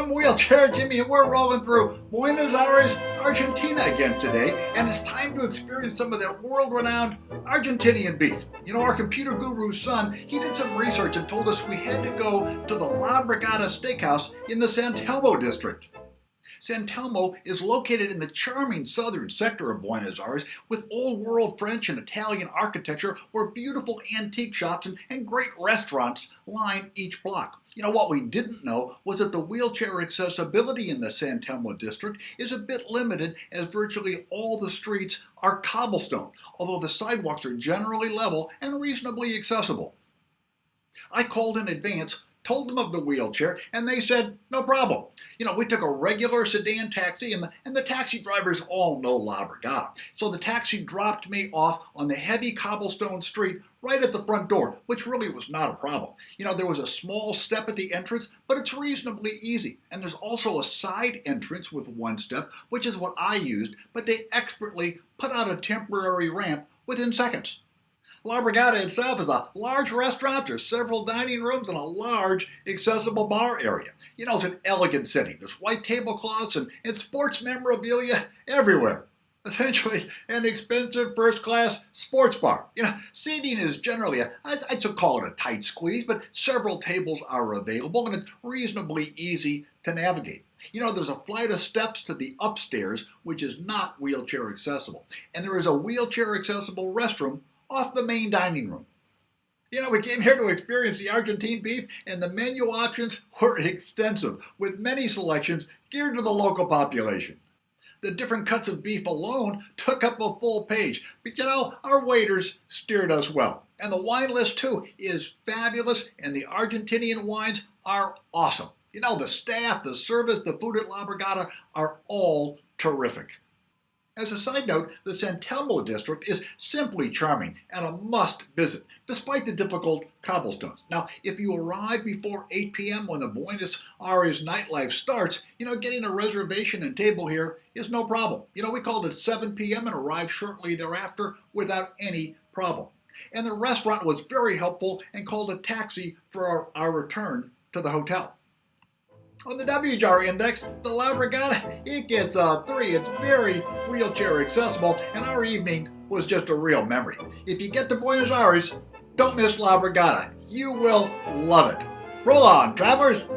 I'm Wheelchair Jimmy, and we're rolling through Buenos Aires, Argentina again today, and it's time to experience some of that world-renowned Argentinian beef. You know, our computer guru's son, he did some research and told us we had to go to the La Brigada steakhouse in the San Telmo district. San Telmo is located in the charming southern sector of Buenos Aires with old-world French and Italian architecture where beautiful antique shops and great restaurants line each block. You know, what we didn't know was that the wheelchair accessibility in the San Telmo district is a bit limited as virtually all the streets are cobblestone, although the sidewalks are generally level and reasonably accessible. I called in advance, told them of the wheelchair, and they said, no problem. You know, we took a regular sedan taxi, and the taxi drivers all know La Brigada. So the taxi dropped me off on the heavy cobblestone street right at the front door, which really was not a problem. You know, there was a small step at the entrance, but it's reasonably easy. And there's also a side entrance with one step, which is what I used, but they expertly put out a temporary ramp within seconds. La Brigada itself is a large restaurant. There's several dining rooms and a large accessible bar area. You know, it's an elegant setting. There's white tablecloths and sports memorabilia everywhere. Essentially, an expensive first-class sports bar. You know, seating is generally, I'd call it a tight squeeze, but several tables are available and it's reasonably easy to navigate. You know, there's a flight of steps to the upstairs, which is not wheelchair accessible. And there is a wheelchair accessible restroom off the main dining room. You know, we came here to experience the Argentine beef, and the menu options were extensive, with many selections geared to the local population. The different cuts of beef alone took up a full page, but you know, our waiters steered us well. And the wine list too is fabulous, and the Argentinian wines are awesome. You know, the staff, the service, the food at La Brigada are all terrific. As a side note, the San Telmo district is simply charming and a must visit, despite the difficult cobblestones. Now, if you arrive before 8 p.m. when the Buenos Aires nightlife starts, you know, getting a reservation and table here is no problem. You know, we called at 7 p.m. and arrived shortly thereafter without any problem. And the restaurant was very helpful and called a taxi for our return to the hotel. On the WJAR index, the La Brigada, it gets a 3. It's very wheelchair accessible, and our evening was just a real memory. If you get to Buenos Aires, don't miss La Brigada. You will love it. Roll on, travelers!